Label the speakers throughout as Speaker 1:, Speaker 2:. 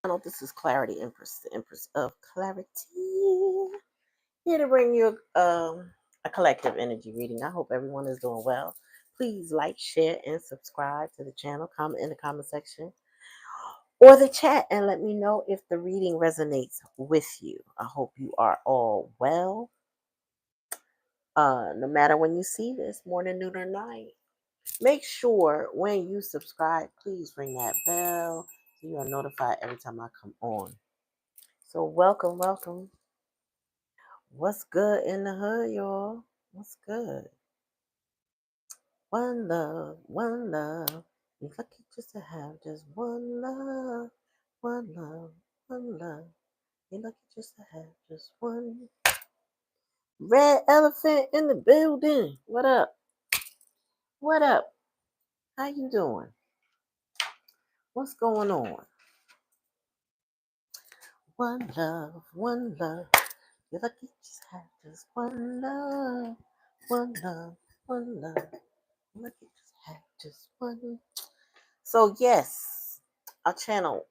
Speaker 1: This is Clarityempress, the Empress of Clarity. Here to bring you a collective energy reading. I hope everyone is doing well. Please like, share, and subscribe to the channel. Comment in the comment section or the chat and let me know if the reading resonates with you. I hope you are all well. No matter when you see this, morning, noon, or night. Make sure when you subscribe, please ring that bell so you are notified every time I come on. So welcome, welcome. What's good in the hood, y'all? What's good? One love, one love. You're lucky just to have just one love, one love, one love. You're lucky just to have just one. Red elephant in the building. What up? What up? How you doing? What's going on? One love, one love. You're lucky just have just one love, one love, one love. You're lucky just have just one. So yes, our channel,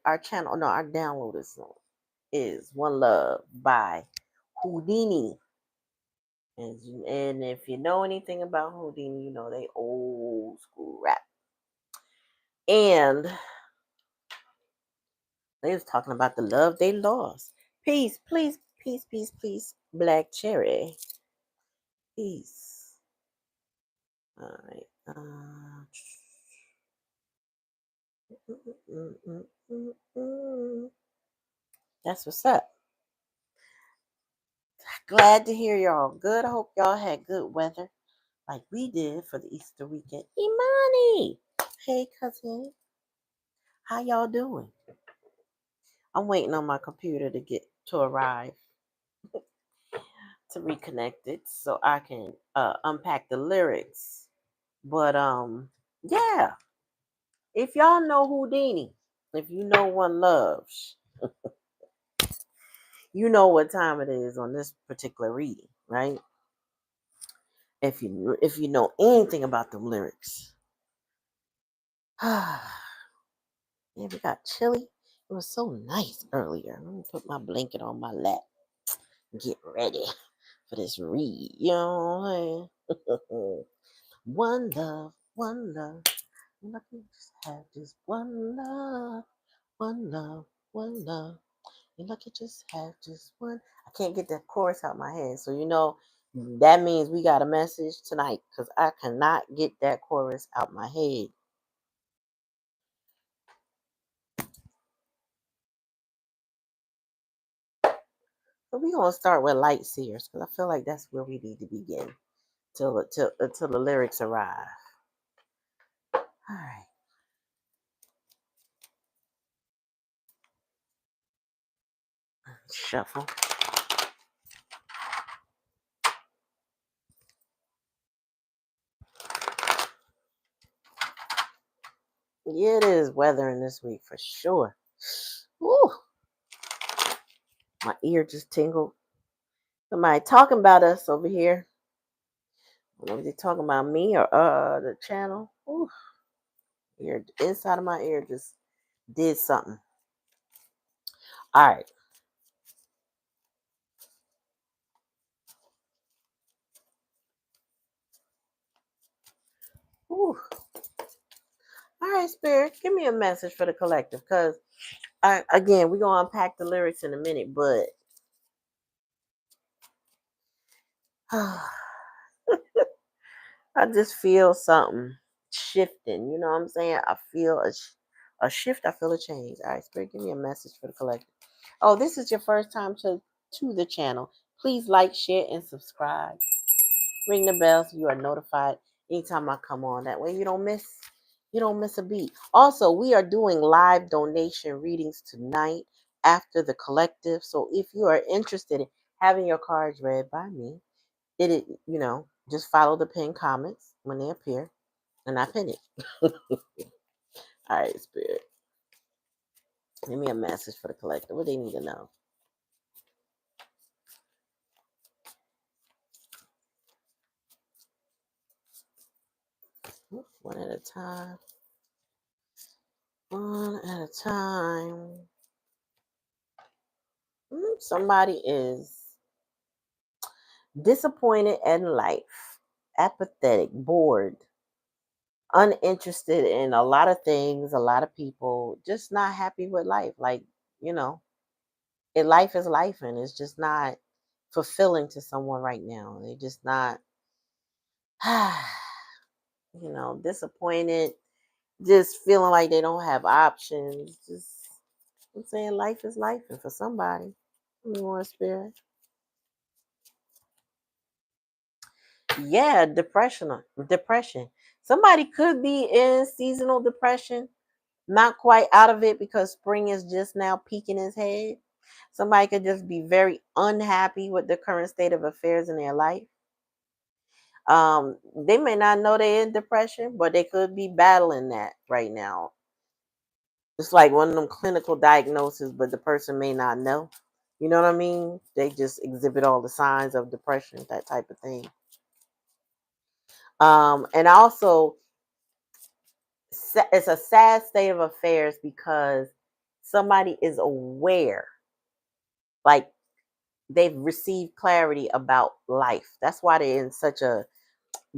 Speaker 1: our download is One Love by Whodini. And if you know anything about Whodini, you know they old school rap. And they was talking about the love they lost. Peace, please, peace, peace, peace. Black Cherry. Peace. All right. That's what's up. Glad to hear y'all good. I hope y'all had good weather like we did for the Easter weekend. Imani! Hey, cousin. How y'all doing? I'm waiting on my computer to arrive to reconnect it so I can unpack the lyrics. But yeah. If y'all know Whodini, if you know One Loves, you know what time it is on this particular reading, right? If you know anything about the lyrics. Yeah, we got chilly. It was so nice earlier. Let me put my blanket on my lap. Get ready for this read. You know what I'm saying? One love, one love. I'm not gonna just have just one love, one love, one love. You're lucky just have just one. I can't get that chorus out my head. So, that means we got a message tonight because I cannot get that chorus out my head. But we're going to start with Light Seers because I feel like that's where we need to begin until the lyrics arrive. All right. Shuffle. Yeah, it is weathering this week for sure. Woo. My ear just tingled. Somebody talking about us over here. I don't know if they're talking about me or the channel. Ooh. Ear inside of my ear just did something. All right. Ooh. All right, Spirit, give me a message for the collective because again, we're gonna unpack the lyrics in a minute, but I just feel something shifting. You know what I'm saying? I feel a shift. I feel a change. All right, Spirit, give me a message for the collective. Oh, this is your first time to the channel. Please like, share, and subscribe. Ring the bell so you are notified anytime I come on. That way you don't miss a beat. Also, we are doing live donation readings tonight after the collective. So if you are interested in having your cards read by me, just follow the pinned comments when they appear, and I pin it. All right, Spirit. Give me a message for the collective. What they need to know. One at a time. One at a time. Somebody is disappointed in life, apathetic, bored, uninterested in a lot of things, a lot of people, just not happy with life. Like, you know, life is life and it's just not fulfilling to someone right now. They just not, disappointed, just feeling like they don't have options. Just, I'm saying life is life and for somebody. More spirit. Yeah, depression. Somebody could be in seasonal depression, not quite out of it because spring is just now peeking its head. Somebody could just be very unhappy with the current state of affairs in their life. They may not know they're in depression, but they could be battling that right now. It's like one of them clinical diagnoses, but the person may not know. You know what I mean? They just exhibit all the signs of depression, that type of thing. And also, it's a sad state of affairs because somebody is aware, like they've received clarity about life. That's why they're in such a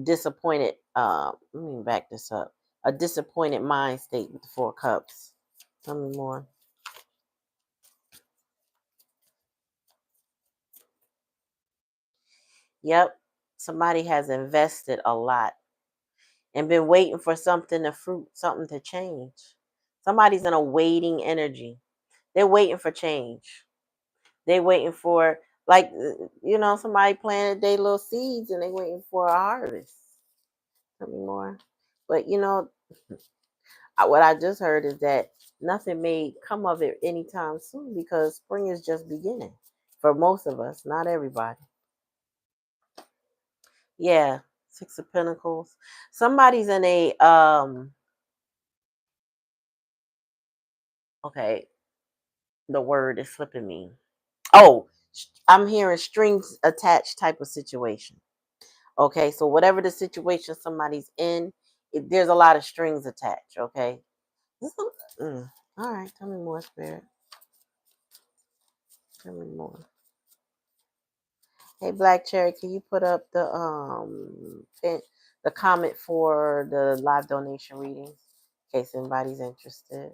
Speaker 1: disappointed. Let me back this up. A disappointed mind state with the 4 cups. Tell me more. Yep, somebody has invested a lot and been waiting for something to fruit, something to change. Somebody's in a waiting energy. They're waiting for change. They waiting for, like, somebody planted their little seeds and they waiting for a harvest. Tell me more. But what I just heard is that nothing may come of it anytime soon because spring is just beginning for most of us, not everybody. Yeah, 6 of Pentacles. Somebody's in a okay, the word is slipping me. Oh, I'm hearing strings attached type of situation. Okay, so whatever the situation somebody's in, there's a lot of strings attached. Okay. All right, tell me more, spirit. Tell me more. Hey, Black Cherry, can you put up the comment for the live donation readings in case anybody's interested?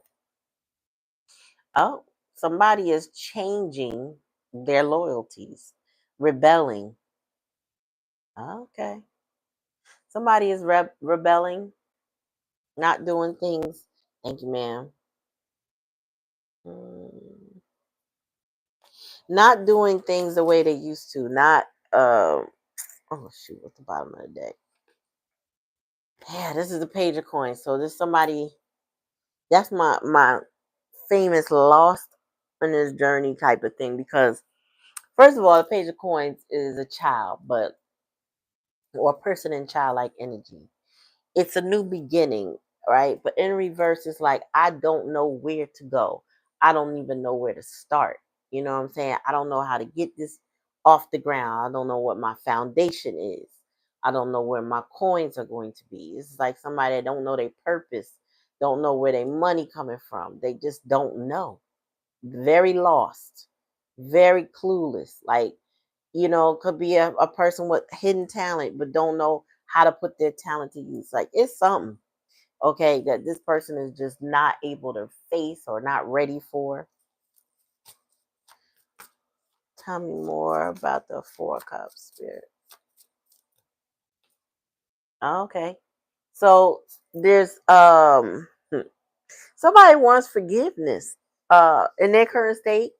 Speaker 1: Oh, somebody is changing their loyalties, rebelling. Okay, somebody is rebelling, not doing things. Thank you, ma'am. Mm, not doing things the way they used to. Not oh shoot, what's the bottom of the deck? Yeah, this is the Page of Coins. So this somebody, that's my famous lost on this journey type of thing, because first of all, the Page of Coins is a child, but or a person in childlike energy. It's a new beginning, right? But in reverse, it's like I don't know where to go. I don't even know where to start. You know what I'm saying? I don't know how to get this off the ground. I don't know what my foundation is. I don't know where my coins are going to be. It's like somebody that don't know their purpose, don't know where their money coming from. They just don't know. Very lost, very clueless. Like, could be a person with hidden talent, but don't know how to put their talent to use. Like, it's something, okay, that this person is just not able to face or not ready for. Tell me more about the 4 cups, spirit. Okay. So there's somebody wants forgiveness. In their current state,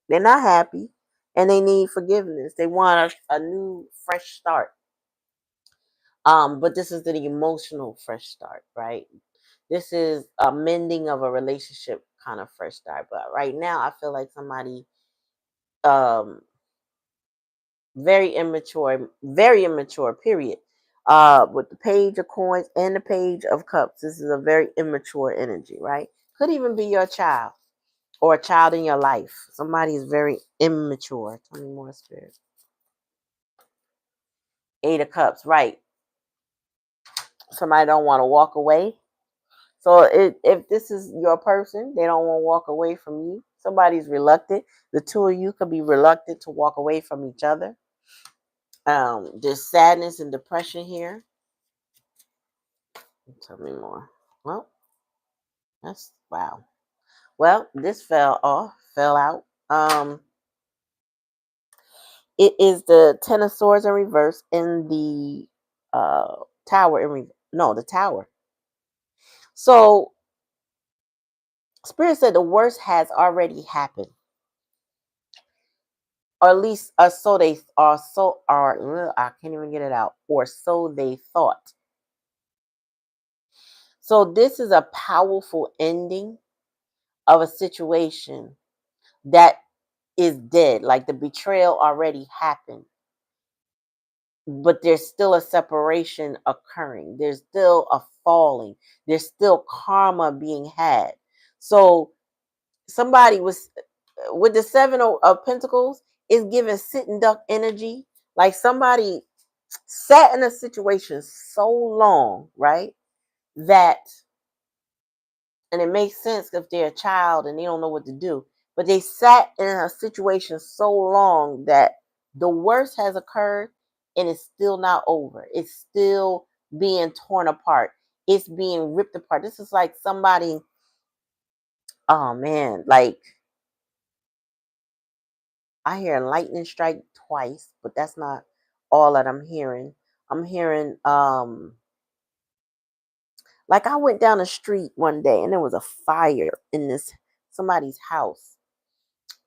Speaker 1: they're not happy and they need forgiveness. They want a new fresh start. But this is the emotional fresh start, right? This is a mending of a relationship kind of fresh start. But right now I feel like somebody um very immature, period. With the Page of Coins and the Page of Cups. This is a very immature energy, right? Could even be your child or a child in your life. Somebody is very immature. Tell me more, spirit. 8 of Cups, right? Somebody don't want to walk away. So if this is your person, they don't want to walk away from you. Somebody's reluctant. The two of you could be reluctant to walk away from each other. There's sadness and depression here. Tell me more. Well, that's wow. Well, this fell out. It is the Ten of Swords in reverse in the tower no, the tower. So Spirit said the worst has already happened. Or at least so they are so are I can't even get it out. Or so they thought. So this is a powerful ending of a situation that is dead. Like the betrayal already happened. But there's still a separation occurring. There's still a falling. There's still karma being had. So somebody was with the Seven of Pentacles is giving sitting duck energy. Like somebody sat in a situation so long, right? That, and it makes sense if they're a child and they don't know what to do, but they sat in a situation so long that the worst has occurred and it's still not over. It's still being torn apart. It's being ripped apart. This is like somebody, oh man, like I hear lightning strike twice, but that's not all that I'm hearing. I'm hearing like I went down the street one day and there was a fire in this somebody's house.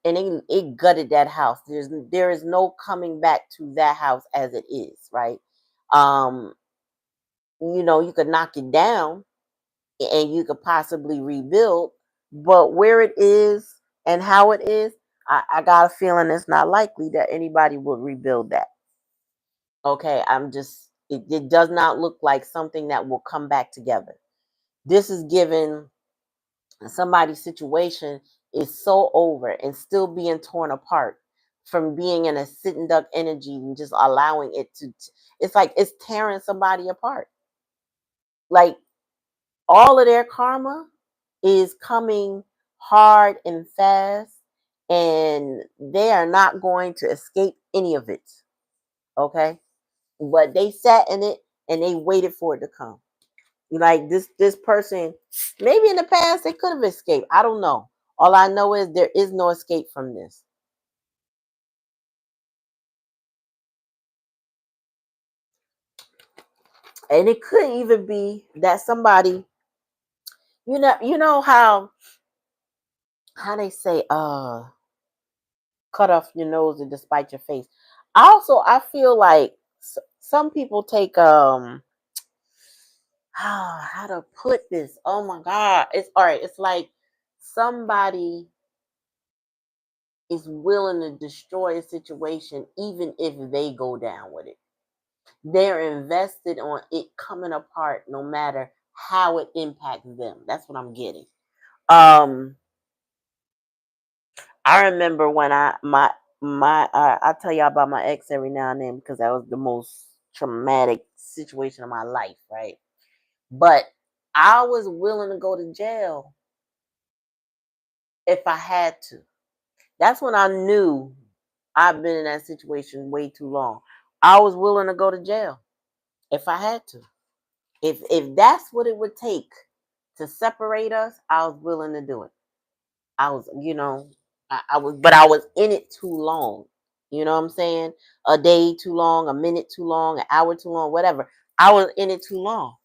Speaker 1: And it gutted that house. There is no coming back to that house as it is, right? Um, you could knock it down and you could possibly rebuild, but where it is and how it is, I got a feeling it's not likely that anybody would rebuild that. Okay, it does not look like something that will come back together. This is given somebody's situation is so over and still being torn apart from being in a sitting duck energy and just allowing it to, it's like it's tearing somebody apart. Like all of their karma is coming hard and fast, and they are not going to escape any of it. Okay, but they sat in it and they waited for it to come. Like this person, maybe in the past they could have escaped. I don't know. All I know is there is no escape from this. And it could even be that somebody, you know how they say cut off your nose and despite your face. I feel like some people take how to put this. Oh my god. It's all right. It's like somebody is willing to destroy a situation even if they go down with it. They're invested on it coming apart no matter how it impacts them. That's what I'm getting. I remember when I tell y'all about my ex every now and then because that was the most traumatic situation of my life, right? But I was willing to go to jail if I had to. That's when I knew I've been in that situation way too long. I was willing to go to jail if I had to. If that's what it would take to separate us, I was willing to do it. I was, I was, but I was in it too long. You know what I'm saying? A day too long, a minute too long, an hour too long, whatever. I was in it too long.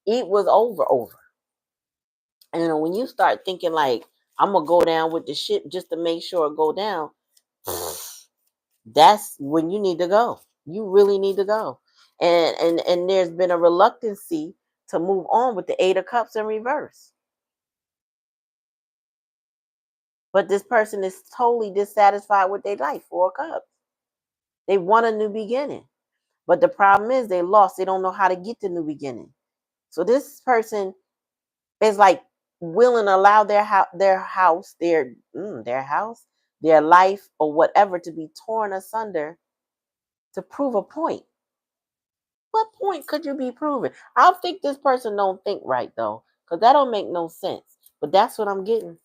Speaker 1: It was over. And when you start thinking like I'm gonna go down with the ship just to make sure it go down, that's when you need to go. You really need to go. And there's been a reluctancy to move on with the Eight of Cups in reverse. But this person is totally dissatisfied with their life. Four of Cups. They want a new beginning. But the problem is they lost. They don't know how to get the new beginning. So this person is like willing to allow their life, or whatever to be torn asunder to prove a point. What point could you be proving? I think this person don't think right though, Because that don't make no sense. But that's what I'm getting.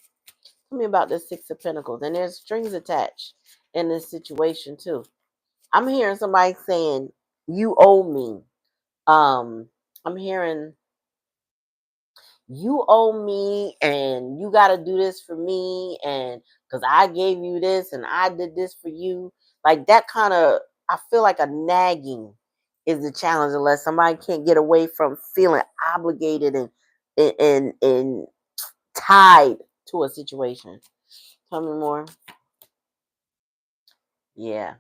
Speaker 1: Tell me about the Six of Pentacles. And there's strings attached in this situation too. I'm hearing somebody saying, you owe me. I'm hearing, you owe me and you got to do this for me, and because I gave you this and I did this for you. Like that kind of, I feel like a nagging is the challenge, unless somebody can't get away from feeling obligated and tied to a situation. Tell me more. Yeah.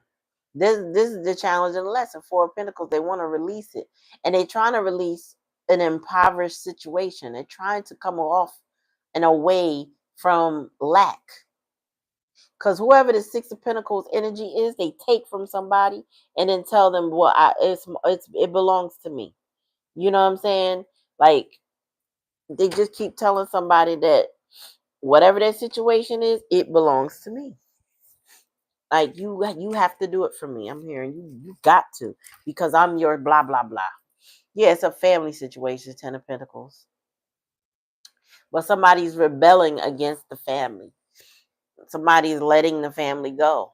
Speaker 1: This is the challenge and the lesson. Four of Pentacles, they want to release it. And they're trying to release an impoverished situation. They're trying to come off and away from lack. Because whoever the Six of Pentacles energy is, they take from somebody and then tell them, well, it belongs to me. You know what I'm saying? Like, they just keep telling somebody that whatever their situation is, it belongs to me. Like you have to do it for me. I'm hearing you got to, because I'm your blah blah blah. Yeah, it's a family situation, Ten of Pentacles. But somebody's rebelling against the family. Somebody's letting the family go.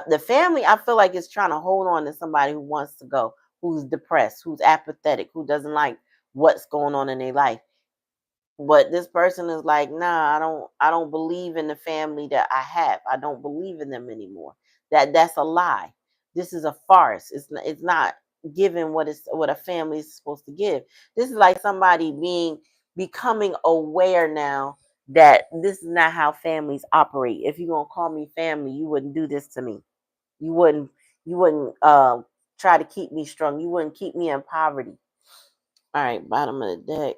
Speaker 1: The family, I feel like, is trying to hold on to somebody who wants to go, who's depressed, who's apathetic, who doesn't like what's going on in their life. But this person is like, nah, I don't believe in the family that I have. I don't believe in them anymore. That's a lie. This is a farce. It's not giving what a family is supposed to give. This is like somebody becoming aware now that this is not how families operate. If you're gonna call me family, you wouldn't do this to me. You wouldn't try to keep me strong. You wouldn't keep me in poverty. All right, bottom of the deck.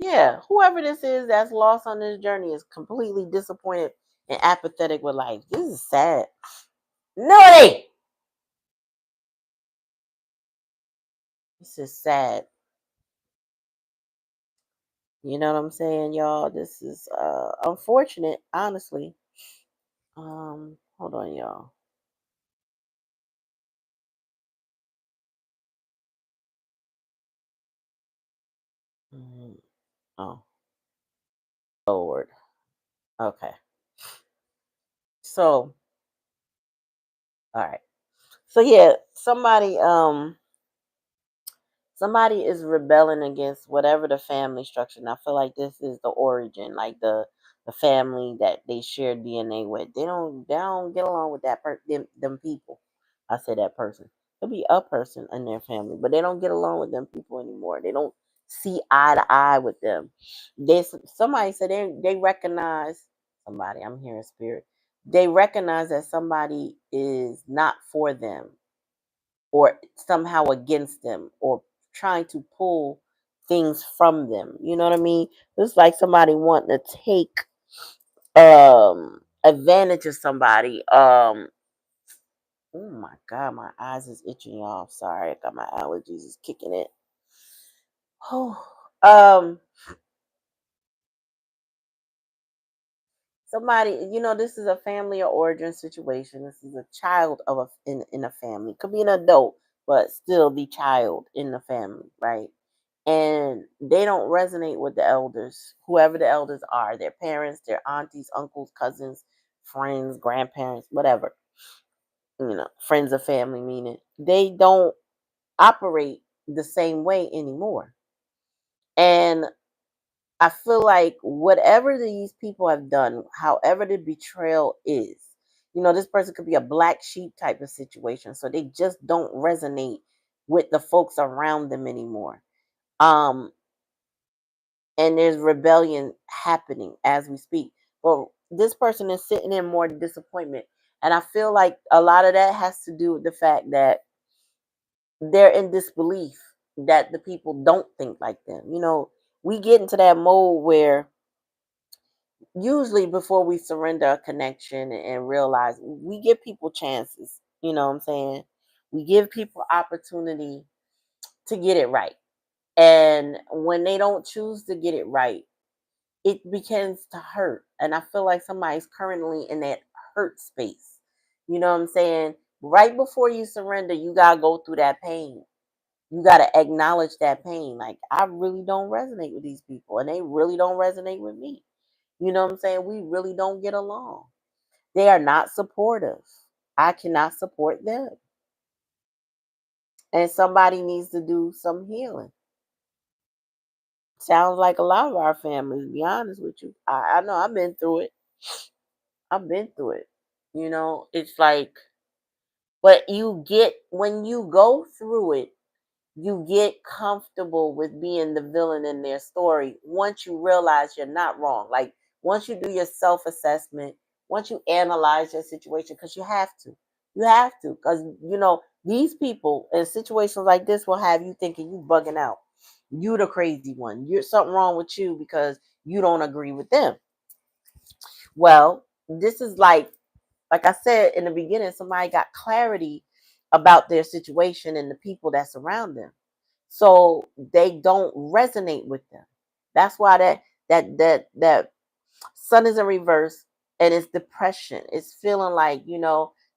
Speaker 1: Yeah, whoever this is that's lost on this journey is completely disappointed and apathetic with life. This is sad. Naughty! This is sad. You know what I'm saying, y'all? This is unfortunate, honestly. Hold on, y'all. Mm, Oh, Lord. Okay. So, all right. So yeah, somebody is rebelling against whatever the family structure. And I feel like this is the origin, like the family that they share DNA with. They don't get along with them people. I say that person. Could be a person in their family, but they don't get along with them people anymore. They don't see eye to eye with them. Somebody said they recognize somebody. I'm hearing spirit. They recognize that somebody is not for them, or somehow against them, or trying to pull things from them. You know what I mean? It's like somebody wanting to take advantage of somebody. Oh my god, my eyes is itching, y'all. Sorry, I got my allergies is kicking it. Oh, um somebody, this is a family or origin situation. This is a child of in a family. Could be an adult, but still the child in the family, right? And they don't resonate with the elders, whoever the elders are, their parents, their aunties, uncles, cousins, friends, grandparents, whatever, friends of family, meaning they don't operate the same way anymore. And I feel like whatever these people have done, however the betrayal is, this person could be a black sheep type of situation. So they just don't resonate with the folks around them anymore. Um, and there's rebellion happening as we speak. But this person is sitting in more disappointment. And I feel like a lot of that has to do with the fact that they're in disbelief that the people don't think like them. We get into that mode where usually before we surrender a connection and realize, we give people chances. You know what I'm saying? We give people opportunity to get it right. And when they don't choose to get it right, it begins to hurt. And I feel like somebody's currently in that hurt space. You know what I'm saying? Right before you surrender, you gotta go through that pain. You got to acknowledge that pain. Like, I really don't resonate with these people, and they really don't resonate with me. You know what I'm saying? We really don't get along. They are not supportive. I cannot support them. And somebody needs to do some healing. Sounds like a lot of our families, to be honest with you. I know I've been through it. I've been through it. It's like, but you get, when you go through it, you get comfortable with being the villain in their story once you realize you're not wrong. Like, once you do your self-assessment, once you analyze your situation, because you have to, because these people in situations like this will have you thinking you bugging out, you the crazy one, you're something wrong with you because you don't agree with them. Well, this is like I said in the beginning, somebody got clarity about their situation and the people that surround them, so they don't resonate with them. That's why that sun is in reverse, and it's depression. It's feeling like,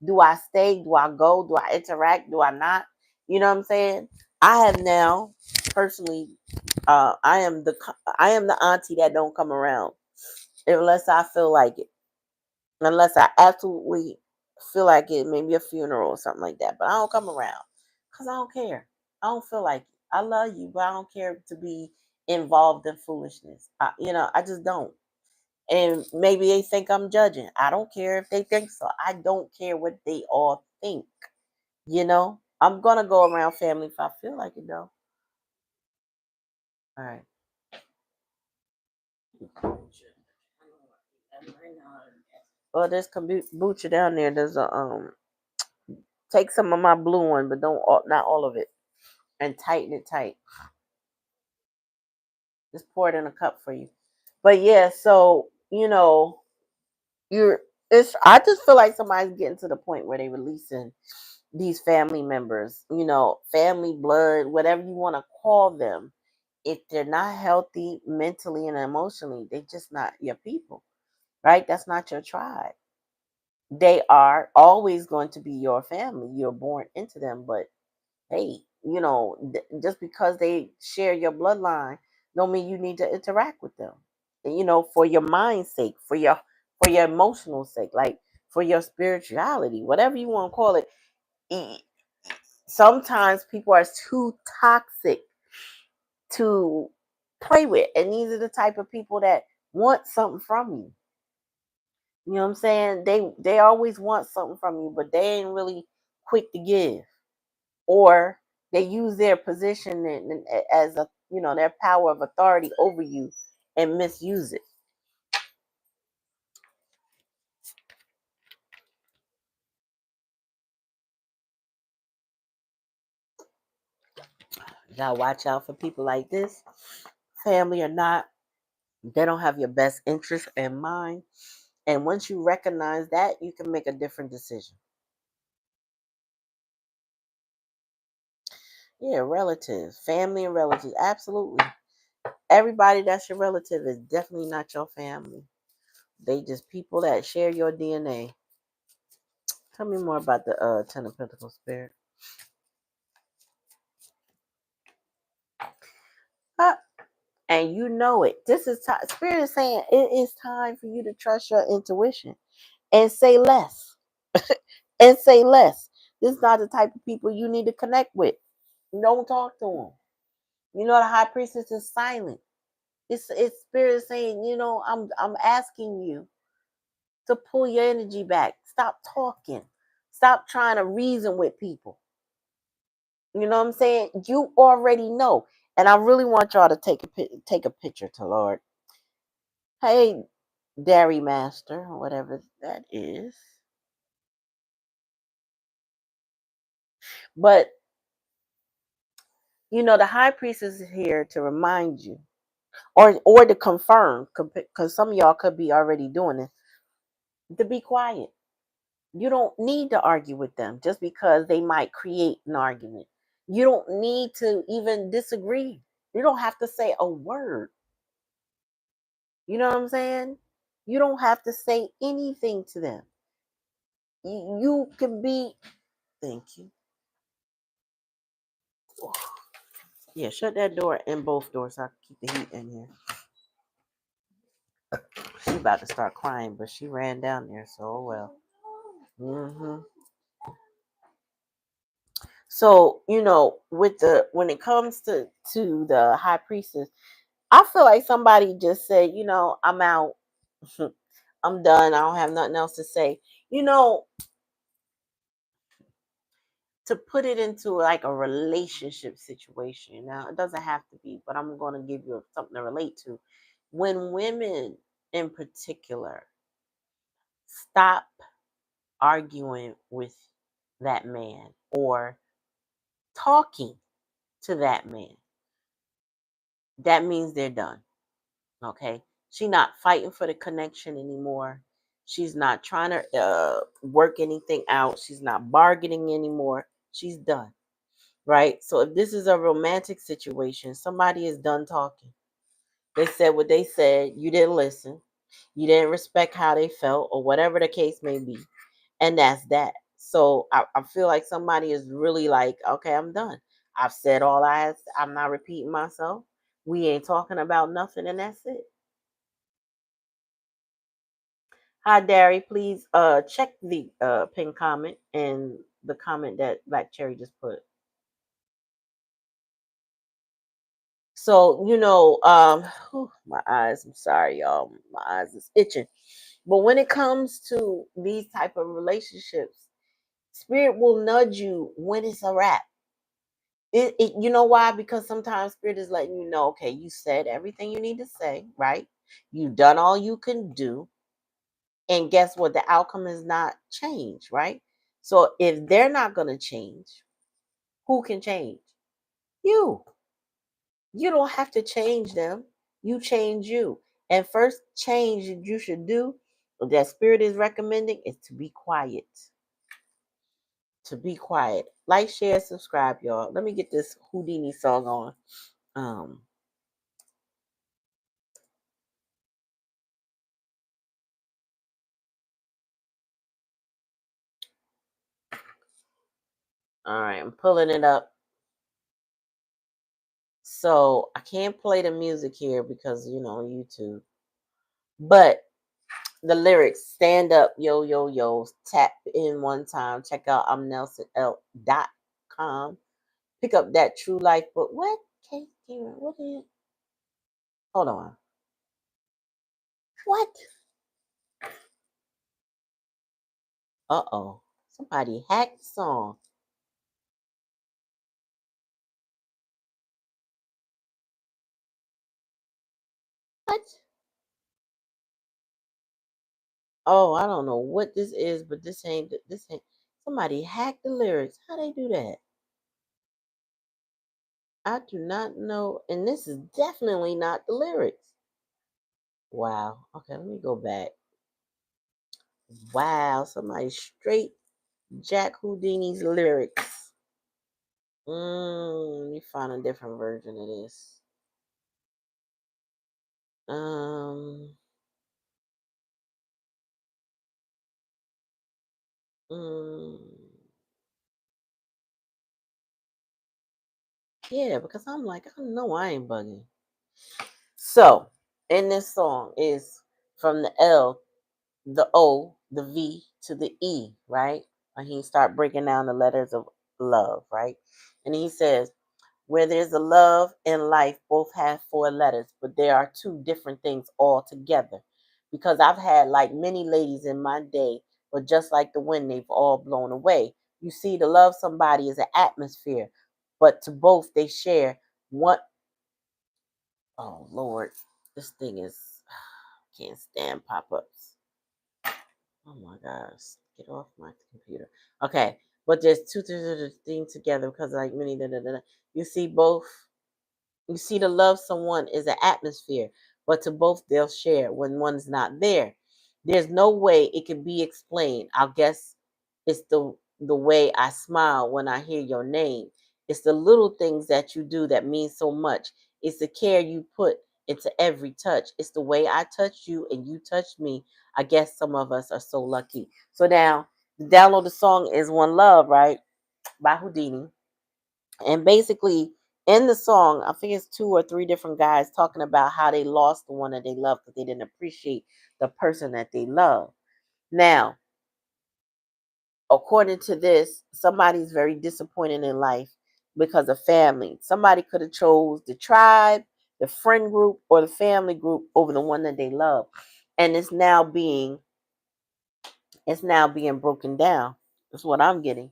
Speaker 1: do I stay? Do I go? Do I interact? Do I not? You know what I'm saying? I have now personally, I am the auntie that don't come around unless I feel like it, unless I absolutely feel like it, maybe a funeral or something like that. But I don't come around because I don't care. I don't feel like it. I love you, but I don't care to be involved in foolishness. I just don't. And maybe they think I'm judging. I don't care if they think so. I don't care what they all think. I'm gonna go around family if I feel like it, though. All right. Well, there's kombucha down there. There's a take some of my blue one, but don't not all of it, and tighten it tight. Just pour it in a cup for you. But yeah, so you're it's I just feel like somebody's getting to the point where they releasing these family members, family blood, whatever you want to call them. If they're not healthy mentally and emotionally, they're just not your people, right? That's not your tribe. They are always going to be your family. You're born into them, but hey, just because they share your bloodline don't mean you need to interact with them. For your mind's sake, for your emotional sake, like for your spirituality, whatever you want to call it. e- Sometimes people are too toxic to play with, and these are the type of people that want something from you. You know what I'm saying? They always want something from you, but they ain't really quick to give, or they use their position as their power of authority over you and misuse it. You gotta watch out for people like this, family or not. They don't have your best interest in mind, and once you recognize that, you can make a different decision. Yeah, relatives, family and relatives, absolutely. Everybody that's your relative is definitely not your family. They just people that share your DNA. Tell me more about the Ten of Pentacles spirit. Uh, and you know it. This is time. Spirit is saying it is time for you to trust your intuition and say less. And say less. This is not the type of people you need to connect with. Don't talk to them. The high priestess is silent. It's spirit saying, I'm asking you to pull your energy back. Stop talking. Stop trying to reason with people. You know what I'm saying? You already know. And I really want y'all to take a picture to Lord. Hey, Dairy Master, whatever that is. But the high priest is here to remind you, or to confirm, because some of y'all could be already doing it, to be quiet. You don't need to argue with them just because they might create an argument. You don't need to even disagree. You don't have to say a word. You know what I'm saying? You don't have to say anything to them. You can be, thank you. Yeah, shut that door and both doors so I can keep the heat in here. She about to start crying, but she ran down there, so oh well. hmm So with the when it comes to the high priestess, I feel like somebody just said, I'm out, I'm done, I don't have nothing else to say. You know, to put it into like a relationship situation. Now, it doesn't have to be, but I'm going to give you something to relate to. When women in particular stop arguing with that man or talking to that man, that means they're done. Okay. She's not fighting for the connection anymore. She's not trying to work anything out. She's not bargaining anymore. She's done. Right? So if this is a romantic situation, somebody is done talking. They said what they said. You didn't listen. You didn't respect how they felt, or whatever the case may be. And that's that. So I feel like somebody is really like, okay, I'm done. I've said all I had. I'm not repeating myself. We ain't talking about nothing, and that's it. Hi, Derry. Please check the pin comment and the comment that Black Cherry just put. So, whew, my eyes, I'm sorry, y'all. My eyes is itching. But when it comes to these type of relationships, spirit will nudge you when it's a wrap. You know why? Because sometimes spirit is letting you know, okay, you said everything you need to say, right? You've done all you can do. And guess what? The outcome is not change, right? So if they're not going to change, who can change? You. You don't have to change them. You change you. And first change that you should do, that spirit is recommending, is to be quiet. To be quiet. Like, share, subscribe, y'all. Let me get this Whodini song on. Um, all right, I'm pulling it up. So I can't play the music here because YouTube. But the lyrics, stand up, yo, yo, yo, tap in one time. Check out I'mNelsonL.com. Pick up that True Life book. What? What is? Hold on. What? Uh-oh. Somebody hacked the song. What? Oh, I don't know what this is, but this ain't somebody hacked the lyrics. How they do that? I do not know. And this is definitely not the lyrics. Wow. Okay, let me go back. Wow, somebody straight Jack Houdini's lyrics. Let me find a different version of this. Um, mm, yeah, because I'm like, I know I ain't bugging. So, in this song is from the L, the O, the V to the E, right? And he start breaking down the letters of love, right? And he says, where there's a love and life, both have four letters, but there are two different things altogether. Because I've had like many ladies in my day, but just like the wind, they've all blown away. You see, to love somebody is an atmosphere, but to both they share one. Oh Lord, this thing is can't stand pop-ups. Oh my gosh, get off my computer. Okay, but there's two things together because like many. You see both. You see, to love someone is an atmosphere, but to both they'll share when one's not there. There's no way it can be explained. I guess it's the way I smile when I hear your name. It's the little things that you do that mean so much. It's the care you put into every touch. It's the way I touch you and you touch me. I guess some of us are so lucky. So now, the download the song is One Love, right? By Whodini. And basically, In the song, I think it's 2 or 3 different guys talking about how they lost the one that they love because they didn't appreciate the person that they love. Now, according to this, somebody's very disappointed in life because of family. Somebody could have chose the tribe, the friend group, or the family group over the one that they love, and it's now being broken down. That's what I'm getting.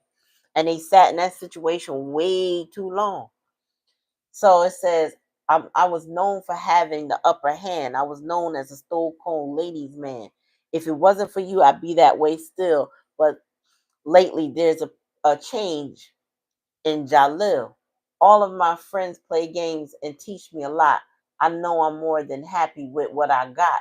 Speaker 1: And they sat in that situation way too long. So it says, I was known for having the upper hand. I was known as a stone cold ladies' man. If it wasn't for you, I'd be that way still. But lately, there's a change in Jalil. All of my friends play games and teach me a lot. I know I'm more than happy with what I got.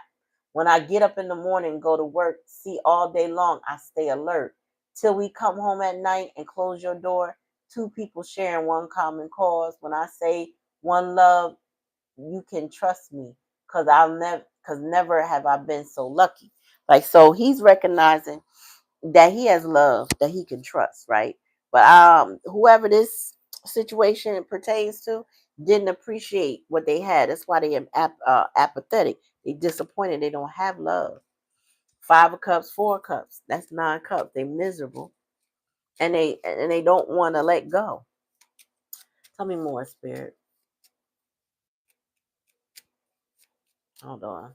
Speaker 1: When I get up in the morning, go to work, see all day long, I stay alert. Till we come home at night and close your door, 2 people sharing one common cause. When I say one love, you can trust me. Cause never have I been so lucky. Like, so he's recognizing that he has love that he can trust, right? But whoever this situation pertains to didn't appreciate what they had. That's why they are apathetic. They disappointed. They don't have love. 5 of cups, 4 cups. That's 9 cups. They miserable, and they don't want to let go. Tell me more, spirit. Hold on.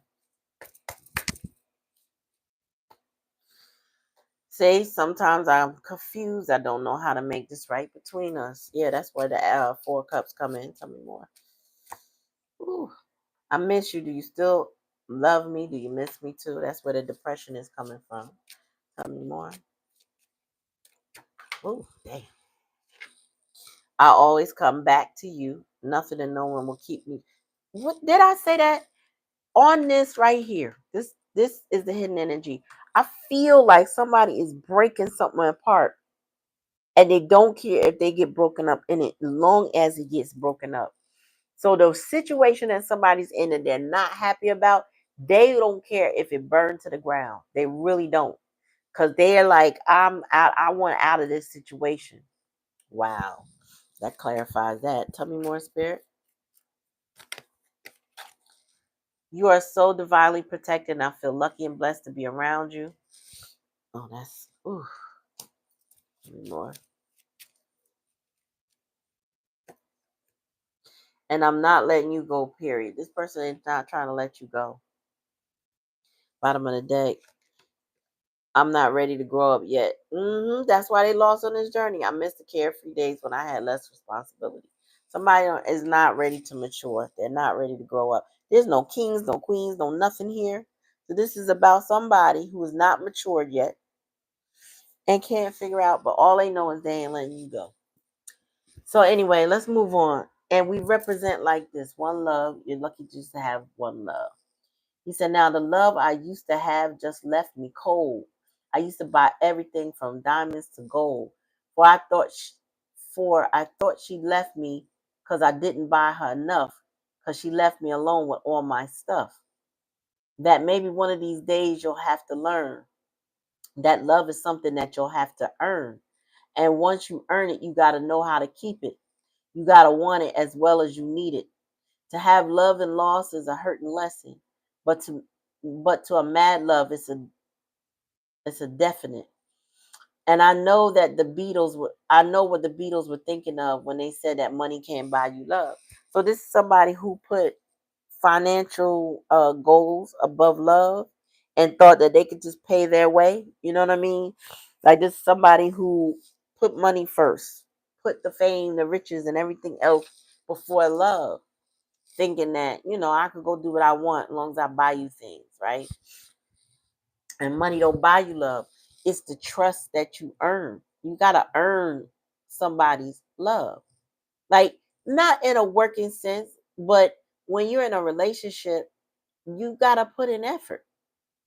Speaker 1: See, sometimes I'm confused. I don't know how to make this right between us. Yeah, that's where the 4 cups come in. Tell me more. Ooh. I miss you. Do you still love me? Do you miss me too? That's where the depression is coming from. Tell me more. Oh, damn. I always come back to you. Nothing and no one will keep me. What did I say that? On this right here. This is the hidden energy. I feel like somebody is breaking something apart and they don't care if they get broken up in it, as long as it gets broken up. So the situation that somebody's in and they're not happy about, they don't care if it burned to the ground. They really don't. Because they're like, I'm out, I want out of this situation. Wow. That clarifies that. Tell me more, spirit. You are so divinely protected, and I feel lucky and blessed to be around you. Oh, that's ooh. Tell me more. And I'm not letting you go, period. This person is not trying to let you go. Bottom of the deck. I'm not ready to grow up yet. That's why they lost on this journey. I missed the carefree days when I had less responsibility. Somebody is not ready to mature. They're not ready to grow up. There's no kings, no queens, no nothing here. So this is about somebody who is not matured yet and can't figure out, but all they know is they ain't letting you go. So anyway, let's move on. And we represent like this. One love. You're lucky just to have one love. He said, now the love I used to have just left me cold. I used to buy everything from diamonds to gold. For I thought she left me because I didn't buy her enough, because she left me alone with all my stuff. That maybe one of these days you'll have to learn that love is something that you'll have to earn. And once you earn it, you got to know how to keep it. You got to want it as well as you need it. To have love and loss is a hurting lesson, but to a mad love, it's a definite. And I know that I know what the Beatles were thinking of when they said that money can't buy you love. So this is somebody who put financial goals above love and thought that they could just pay their way. You know what I mean? Like, this is somebody who put money first, put the fame, the riches, and everything else before love, thinking that, I could go do what I want as long as I buy you things, right? And money don't buy you love. It's the trust that you earn. You gotta earn somebody's love. Like, not in a working sense, but when you're in a relationship, you gotta put in effort,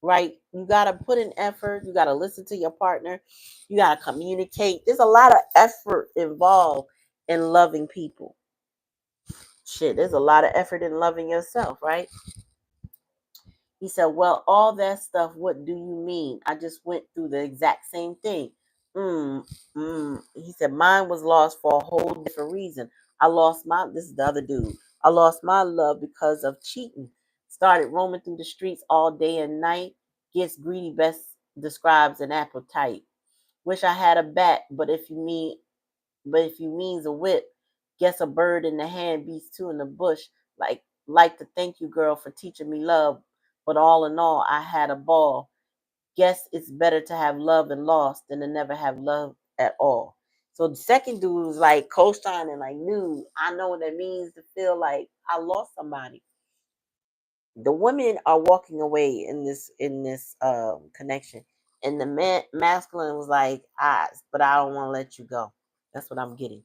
Speaker 1: right? You gotta put in effort. You gotta listen to your partner. You gotta communicate. There's a lot of effort involved in loving people. Shit, there's a lot of effort in loving yourself, right? He said, well, all that stuff, what do you mean? I just went through the exact same thing. He said, mine was lost for a whole different reason. This is the other dude. I lost my love because of cheating. Started roaming through the streets all day and night. Gets greedy, best describes an appetite. Wish I had a bat, but if you means a whip, guess a bird in the hand beats two in the bush. Like to thank you, girl, for teaching me love. But all in all, I had a ball. Guess it's better to have love and lost than to never have love at all. So the second dude was like co-signing, like, dude, I know what that means to feel like I lost somebody. The women are walking away in this connection, and the man masculine was like, but I don't want to let you go. That's what I'm getting.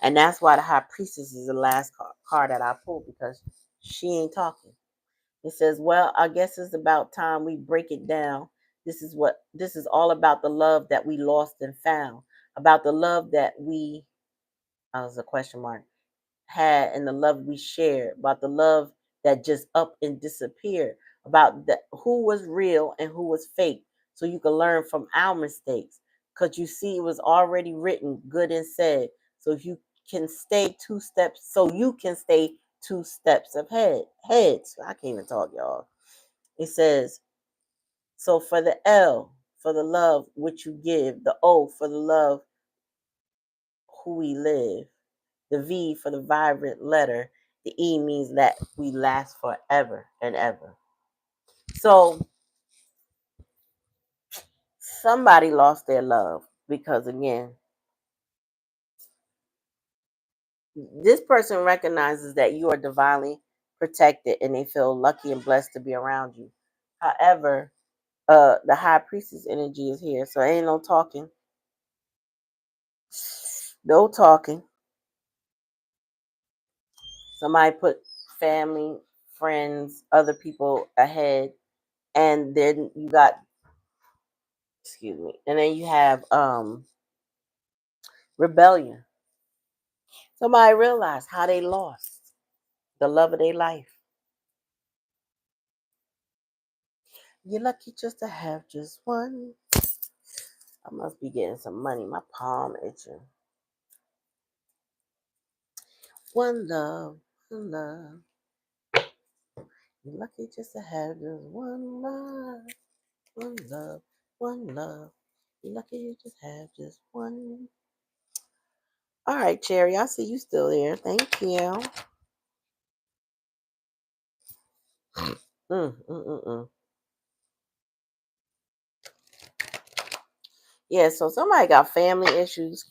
Speaker 1: And that's why the high priestess is the last card that I pulled, because she ain't talking. It says, well, I guess it's about time we break it down. This is all about, the love that we lost and found, about the love that we, was a question mark, had, and the love we shared, about the love that just up and disappeared, about who was real and who was fake, so you can learn from our mistakes. Because you see, it was already written, good and said. So if you can stay two steps ahead. I can't even talk, y'all. It says, so for the L, for the love which you give, the O for the love who we live, the V for the vibrant letter, the E means that we last forever and ever. So somebody lost their love because, again, this person recognizes that you are divinely protected and they feel lucky and blessed to be around you. However, the high priestess energy is here, so ain't no talking. No talking. Somebody put family, friends, other people ahead, and then you got, excuse me, and then you have rebellion. Somebody realized how they lost the love of their life. You're lucky just to have just one. I must be getting some money. My palm itching. One love, one love. You're lucky just to have just one love, one love, one love. You're lucky you just have just one. All right, Cherry, I see you still there. Thank you. Mm, mm, mm, mm. Yeah, so somebody got family issues,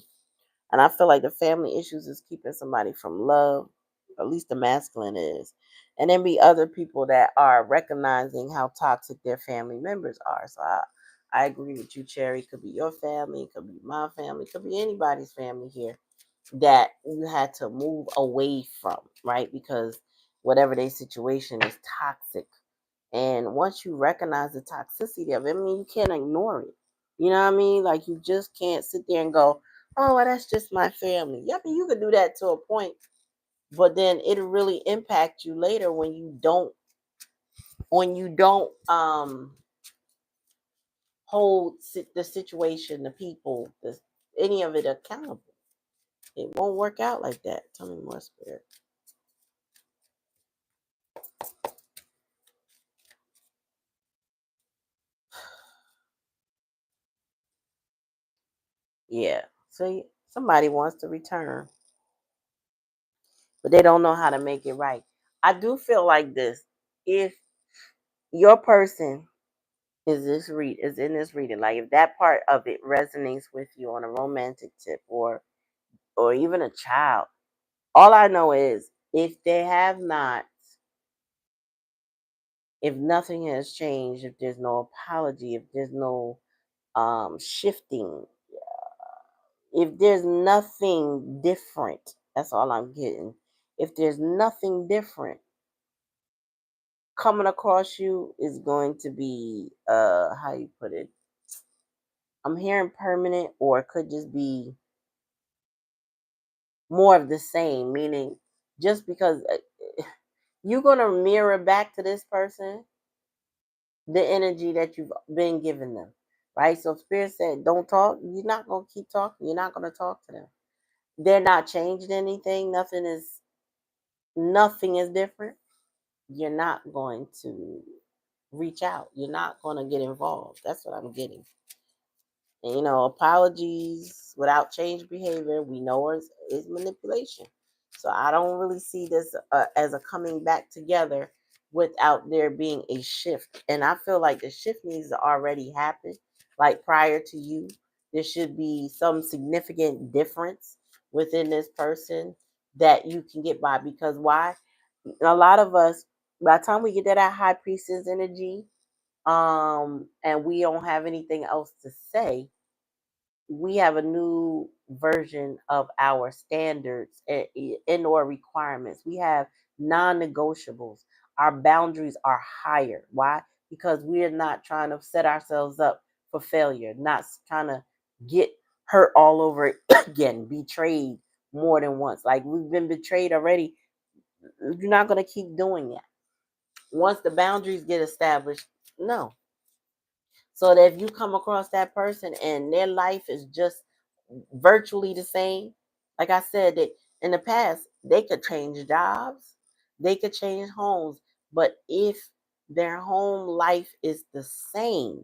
Speaker 1: and I feel like the family issues is keeping somebody from love. At least the masculine is. And then be other people that are recognizing how toxic their family members are. So I agree with you, Cherry. It could be your family, it could be my family, it could be anybody's family here that you had to move away from, right? Because whatever their situation is toxic. And once you recognize the toxicity of it, I mean, you can't ignore it. You know what I mean? Like, you just can't sit there and go, oh, well, that's just my family. Yeah, I mean, you could do that to a point, but then it'll really impact you later when you don't hold the situation, the people, any of it accountable. It won't work out like that. Tell me more, Spirit. Yeah. So somebody wants to return, but they don't know how to make it right. I do feel like this. If your person is in this reading, like if that part of it resonates with you on a romantic tip, or even a child, all I know is, if nothing has changed, if there's no apology, if there's no shifting, if there's nothing different, that's all I'm getting. If there's nothing different coming across you, is going to be, how you put it, I'm hearing permanent, or it could just be more of the same, meaning just because you're going to mirror back to this person the energy that you've been giving them, right? So Spirit said, don't talk. You're not going to keep talking. You're not going to talk to them. they're not changing anything, nothing is different, you're not going to reach out. You're not going to get involved. That's what I'm getting. And, apologies without change behavior, we know is manipulation. So I don't really see this as a coming back together without there being a shift. And I feel like the shift needs to already happen. Like prior to you, there should be some significant difference within this person that you can get by. Because why? A lot of us, by the time we get to that high priestess energy, and we don't have anything else to say, we have a new version of our standards and or requirements. We have non-negotiables. Our boundaries are higher. Why? Because we're not trying to set ourselves up for failure, not trying to get hurt all over again, betrayed more than once. Like we've been betrayed already. You're not going to keep doing that. Once the boundaries get established, no. So that if you come across that person and their life is just virtually the same, like I said, that in the past, they could change jobs, they could change homes. But if their home life is the same,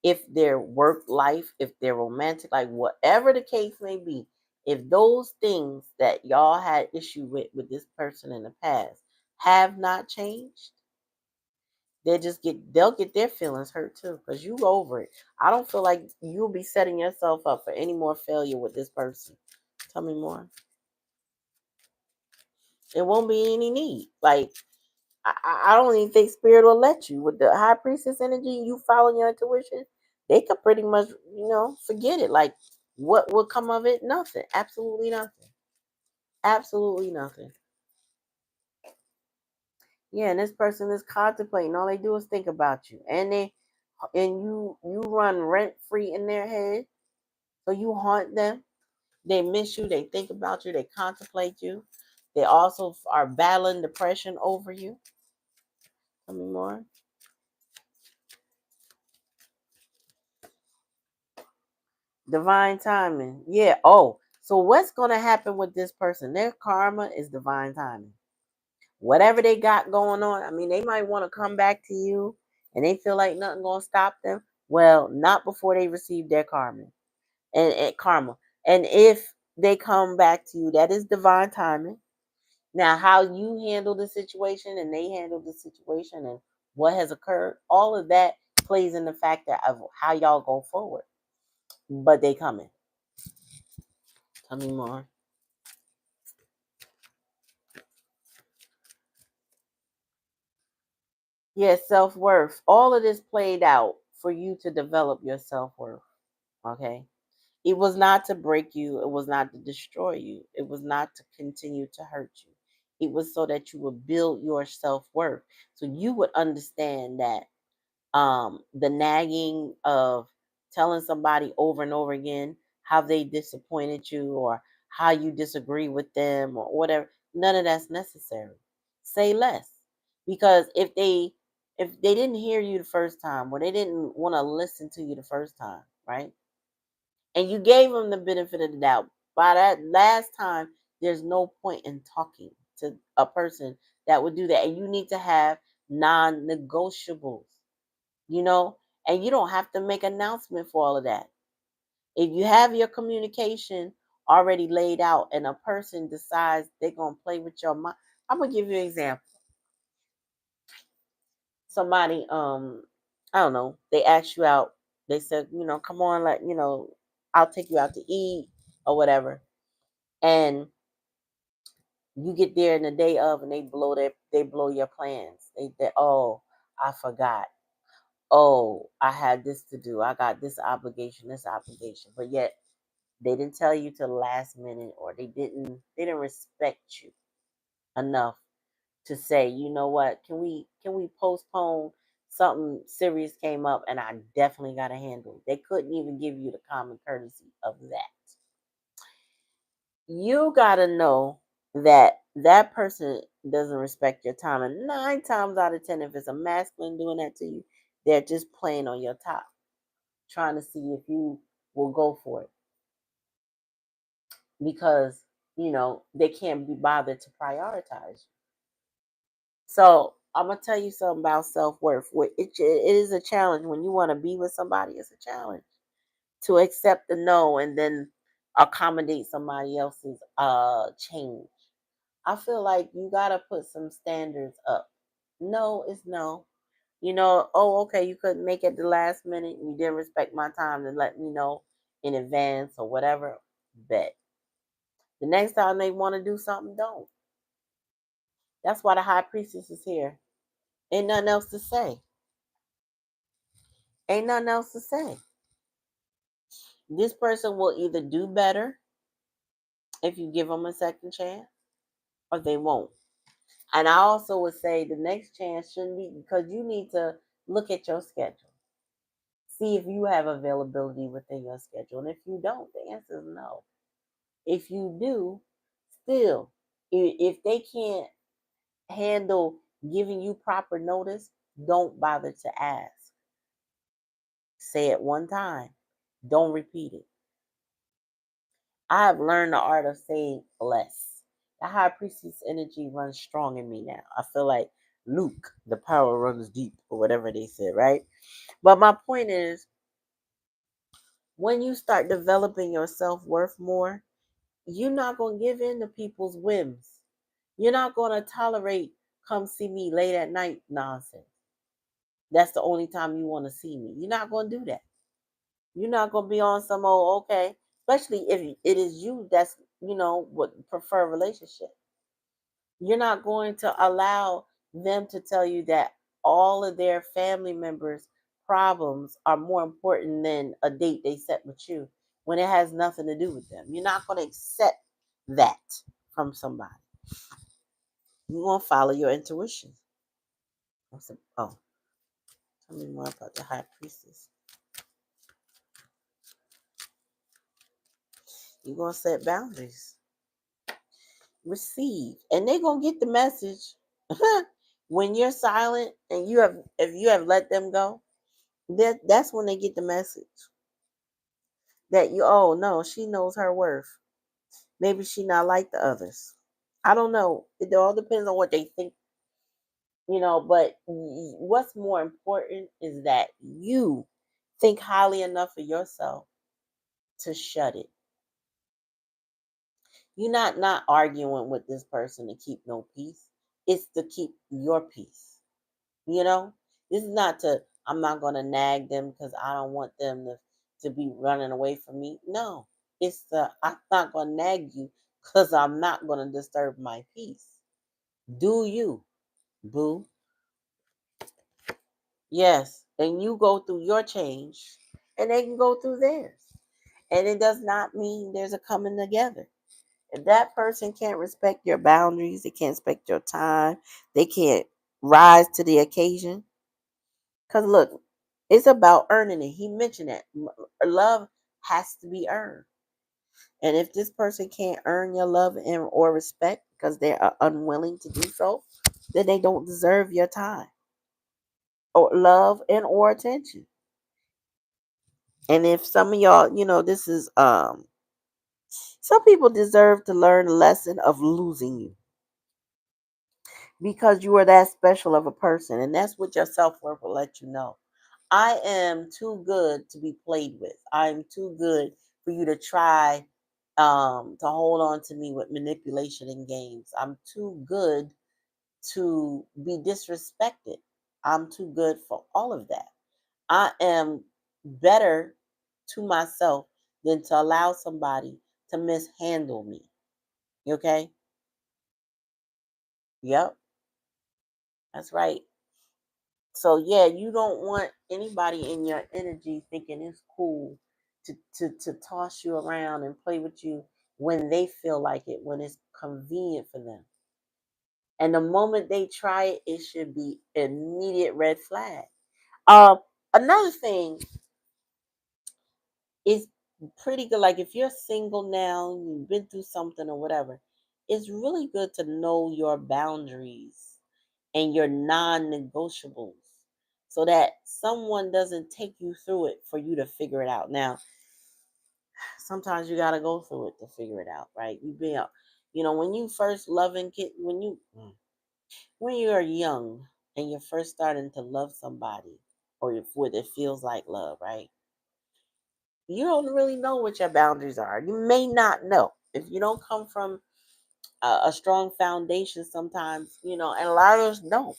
Speaker 1: if their work life, if their romantic, like whatever the case may be, if those things that y'all had issue with this person in the past have not changed, they'll get their feelings hurt too, because you over it. I don't feel like you'll be setting yourself up for any more failure with this person. Tell me more. There won't be any need. Like I don't even think spirit will let you with the high priestess energy. You follow your intuition, they could pretty much forget it. Like what would come of it? Nothing. Absolutely nothing. Absolutely nothing. Yeah, and this person is contemplating. All they do is think about you, and you run rent free in their head. So you haunt them. They miss you. They think about you. They contemplate you. They also are battling depression over you. Tell me more. Divine timing. Yeah. Oh, so what's going to happen with this person? Their karma is divine timing. Whatever they got going on, I mean, they might want to come back to you and they feel like nothing going to stop them. Well, not before they receive their karma. And karma. And if they come back to you, that is divine timing. Now, how you handle the situation and they handle the situation and what has occurred, all of that plays in the factor of how y'all go forward. But they coming. Tell me more. Yeah, self-worth. All of this played out for you to develop your self-worth. Okay. It was not to break you. It was not to destroy you. It was not to continue to hurt you. It was so that you would build your self-worth. So you would understand that the nagging of telling somebody over and over again how they disappointed you or how you disagree with them or whatever, none of that's necessary. Say less. Because if they didn't hear you the first time or they didn't want to listen to you the first time, right, and you gave them the benefit of the doubt, by that last time there's no point in talking to a person that would do that. And you need to have non-negotiables, you know, and you don't have to make announcement for all of that. If you have your communication already laid out and a person decides they're going to play with your mind, I'm going to give you an example. Somebody, I don't know, they asked you out, they said, come on, like, I'll take you out to eat or whatever. And you get there in the day of and they blow your plans. They oh, I forgot. Oh, I had this to do. I got this obligation, this obligation. But yet they didn't tell you till the last minute, or they didn't respect you enough to say, you know what, can we postpone, something serious came up and I definitely gotta handle it. They couldn't even give you the common courtesy of that. You gotta know that that person doesn't respect your time. And 9 times out of 10, if it's a masculine doing that to you, they're just playing on your top, trying to see if you will go for it. Because they can't be bothered to prioritize you. So I'm gonna tell you something about self-worth. It is a challenge when you want to be with somebody. It's a challenge to accept the no and then accommodate somebody else's change. I feel like you gotta put some standards up. No is no. Oh, okay, you couldn't make it the last minute and you didn't respect my time to let me know in advance or whatever. Bet. The next time they want to do something, don't. That's why the high priestess is here. Ain't nothing else to say. Ain't nothing else to say. This person will either do better if you give them a second chance, or they won't. And I also would say the next chance shouldn't be, because you need to look at your schedule. See if you have availability within your schedule. And if you don't, the answer is no. If you do, still, if they can't handle giving you proper notice, don't bother to ask. Say it one time. Don't repeat it. I have learned the art of saying less. The high priestess energy runs strong in me now. I feel like Luke, the power runs deep, or whatever they said, right? But my point is, when you start developing your self-worth more, you're not going to give in to people's whims. You're not going to tolerate come see me late at night nonsense. That's the only time you want to see me. You're not going to do that. You're not going to be on some old, okay, especially if it is you that's, would prefer relationship. You're not going to allow them to tell you that all of their family members' problems are more important than a date they set with you when it has nothing to do with them. You're not going to accept that from somebody. You're going to follow your intuition. Oh, tell me more about the high priestess. You're going to set boundaries. Receive. And they're going to get the message. When you're silent and if you have let them go, that's when they get the message that oh no, she knows her worth. Maybe she not like the others. I don't know. It all depends on what they think, but what's more important is that you think highly enough of yourself to shut it. You're not arguing with this person to keep no peace. It's to keep your peace. This is not to, I'm not going to nag them because I don't want them to be running away from me. No, I'm not going to nag you because I'm not going to disturb my peace. Do you, boo? Yes. And you go through your change and they can go through theirs. And it does not mean there's a coming together. If that person can't respect your boundaries, they can't respect your time, they can't rise to the occasion. Because look, it's about earning it. He mentioned that love has to be earned. And if this person can't earn your love and or respect because they are unwilling to do so, then they don't deserve your time or love and or attention. And if some of y'all, this is some people deserve to learn the lesson of losing you because you are that special of a person. And that's what your self-worth will let you know. I am too good to be played with. I'm too good for you to try to hold on to me with manipulation and games. I'm too good to be disrespected. I'm too good for all of that. I am better to myself than to allow somebody to mishandle me. Okay? Yep, that's right. So yeah, you don't want anybody in your energy thinking it's cool to toss you around and play with you when they feel like it, when it's convenient for them. And the moment they try it, it should be immediate red flag. Another thing is pretty good. Like if you're single now, you've been through something or whatever, it's really good to know your boundaries and your non-negotiables so that someone doesn't take you through it for you to figure it out. Now, sometimes you got to go through it to figure it out, right? When you first loving kid, when you are young and you're first starting to love somebody, or if what it feels like love, right? You don't really know what your boundaries are. You may not know if you don't come from a strong foundation. Sometimes, and a lot of us don't.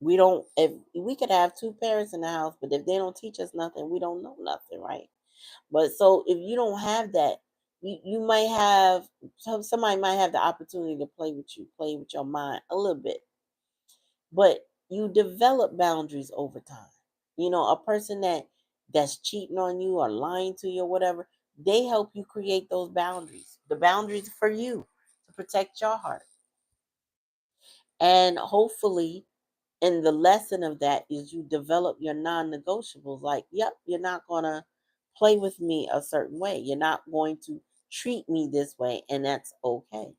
Speaker 1: We don't. If we could have two parents in the house, but if they don't teach us nothing, we don't know nothing, right? But so if you don't have that, you might have somebody might have the opportunity to play with your mind a little bit, but you develop boundaries over time. A person that's cheating on you or lying to you or whatever, they help you create those boundaries. The boundaries for you to protect your heart. And hopefully, and the lesson of that is you develop your non-negotiables. Like, yep, you're not going to play with me a certain way. You're not going to treat me this way, and that's okay.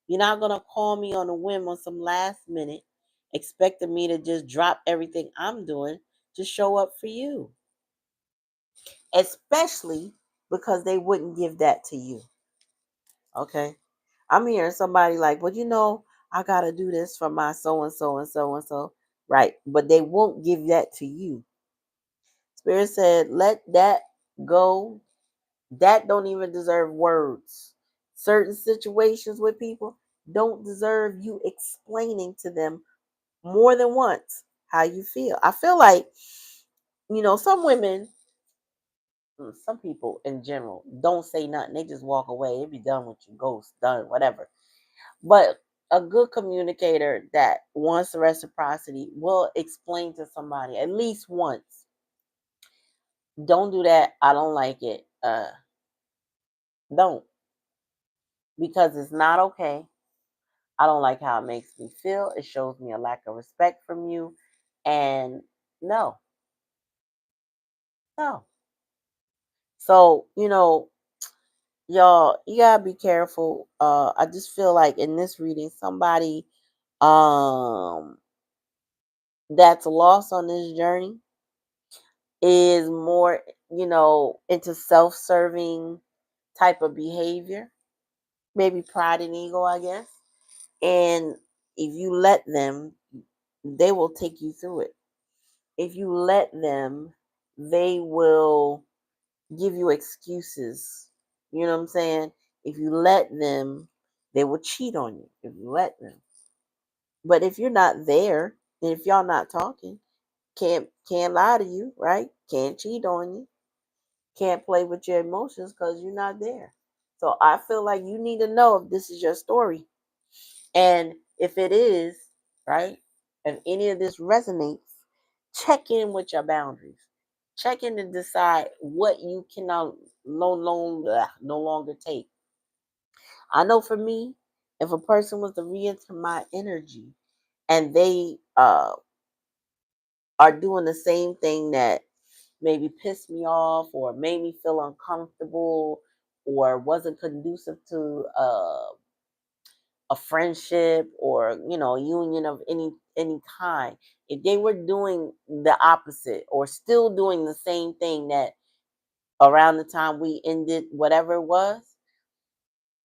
Speaker 1: You're not going to call me on a whim on some last minute, expecting me to just drop everything I'm doing to show up for you. Especially because they wouldn't give that to you. Okay? I'm hearing somebody like, well, I got to do this for my so and so and so and so. Right. But they won't give that to you. Spirit said, let that go. That don't even deserve words. Certain situations with people don't deserve you explaining to them more than once how you feel. I feel like, some women, some people in general, don't say nothing. They just walk away. It be done with you, ghost, done, whatever. But a good communicator that wants the reciprocity will explain to somebody at least once. Don't do that. I don't like it. Don't, because it's not okay. I don't like how it makes me feel. It shows me a lack of respect from you. And no, no. So, y'all, you gotta be careful. I just feel like in this reading, somebody um that's lost on this journey is more, into self-serving type of behavior, maybe pride and ego, I guess. And if you let them, they will take you through it. If you let them, they will give you excuses. You know what I'm saying? If you let them, they will cheat on you. If you let them. But if you're not there, and if y'all not talking, can't lie to you, right? Can't cheat on you. Can't play with your emotions because you're not there. So I feel like you need to know if this is your story. And if it is, right, if any of this resonates, check in with your boundaries. Check in to decide what you cannot no longer take. I know for me, if a person was to re-enter my energy and they are doing the same thing that maybe pissed me off or made me feel uncomfortable or wasn't conducive to a friendship or union of any kind, if they were doing the opposite or still doing the same thing that around the time we ended whatever it was,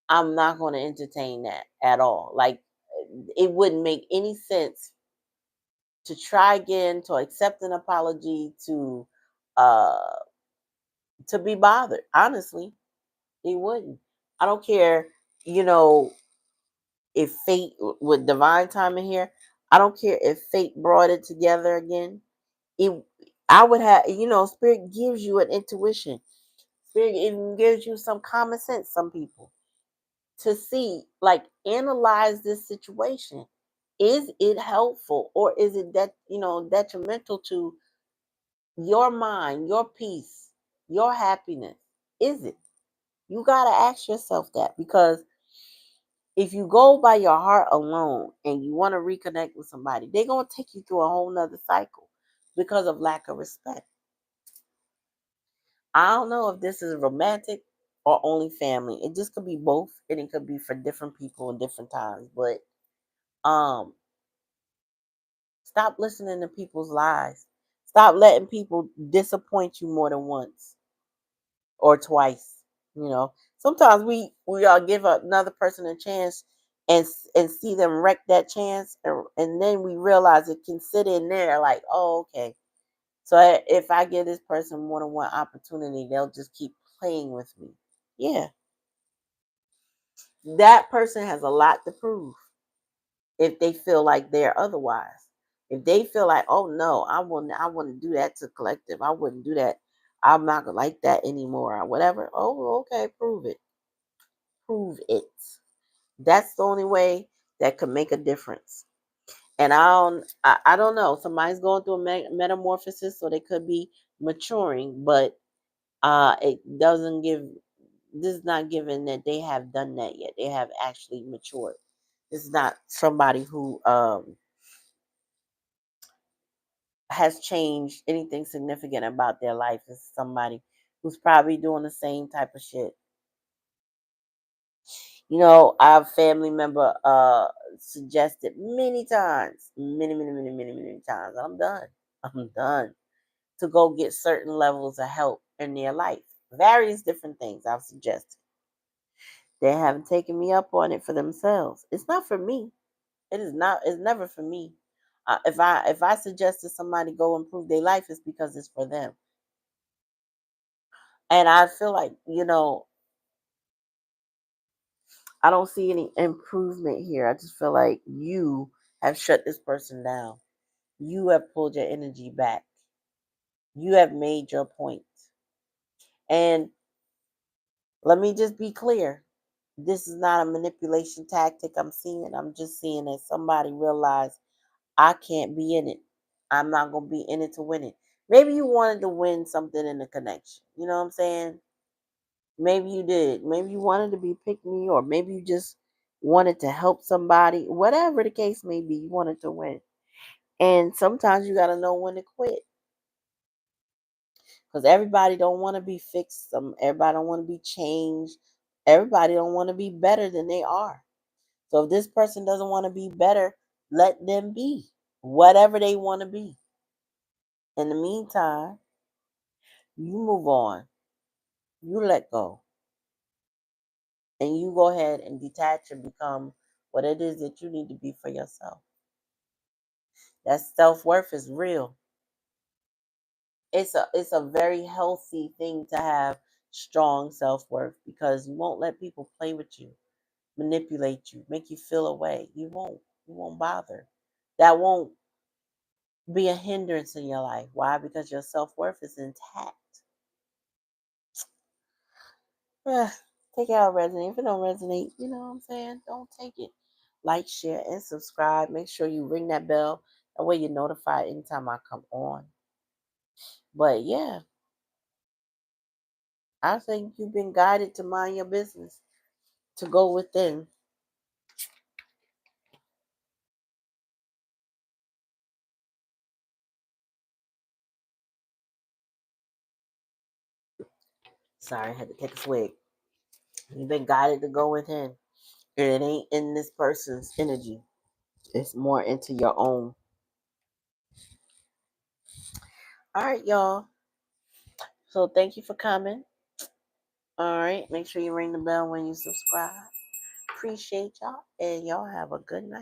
Speaker 1: I'm not going to entertain that at all. Like, it wouldn't make any sense to try again, to accept an apology, uh to be bothered. Honestly, it wouldn't. I don't care, you know if fate, with divine timing here, I don't care if fate brought it together again. It I would have, spirit gives you an intuition. Spirit even gives you some common sense, some people, to see, like, analyze this situation. Is it helpful or is it detrimental to your mind, your peace, your happiness? Is it? You got to ask yourself that, because if you go by your heart alone and you want to reconnect with somebody, they're going to take you through a whole nother cycle because of lack of respect. I don't know if this is romantic or only family. It just could be both, and it could be for different people in different times. But um, stop listening to people's lies. Stop letting people disappoint you more than once or twice. You know, Sometimes we all give another person a chance and see them wreck that chance, and then we realize it can sit in there like, oh, okay. So if I give this person more than one opportunity, they'll just keep playing with me. Yeah, that person has a lot to prove if they feel like they're otherwise. If they feel like, oh no, I wouldn't do that to collective. I wouldn't do that. I'm not gonna like that anymore or whatever. Oh, okay, prove it. Prove it. That's the only way that could make a difference. And I don't know. Somebody's going through a metamorphosis, so they could be maturing, but it doesn't give. This is not given that they have done that yet. They have actually matured. This is not somebody who has changed anything significant about their life. It's somebody who's probably doing the same type of shit. You know, our family member suggested many times, many times. I'm done. I'm done to go get certain levels of help in their life. Various different things I've suggested. They haven't taken me up on it for themselves. It's not for me. It is not. It's never for me. If I suggest to somebody go improve their life, it's because it's for them. And I feel like, I don't see any improvement here. I just feel like you have shut this person down. You have pulled your energy back. You have made your point. And let me just be clear. This is not a manipulation tactic I'm seeing. I'm just seeing that somebody realized I can't be in it. I'm not going to be in it to win it. Maybe you wanted to win something in the connection. You know what I'm saying? Maybe you did. Maybe you wanted to be pick me, or maybe you just wanted to help somebody. Whatever the case may be, you wanted to win. And sometimes you got to know when to quit, because everybody don't want to be fixed. Everybody don't want to be changed. Everybody don't want to be better than they are. So if this person doesn't want to be better, let them be whatever they want to be. In the meantime, you move on. You let go. And you go ahead and detach and become what it is that you need to be for yourself. That self-worth is real. It's a very healthy thing to have strong self-worth, because you won't let people play with you, manipulate you, make you feel away. You won't bother. That won't be a hindrance in your life. Why? Because your self-worth is intact. Take it out resonate. If it don't resonate, you know what I'm saying? Don't take it. Like, share, and subscribe. Make sure you ring that bell. That way you're notified anytime I come on. But yeah, I think you've been guided to mind your business, to go within. Sorry, I had to take a swig. You've been guided to go within. And it ain't in this person's energy. It's more into your own. All right, y'all. So thank you for coming. All right. Make sure you ring the bell when you subscribe. Appreciate y'all. And y'all have a good night.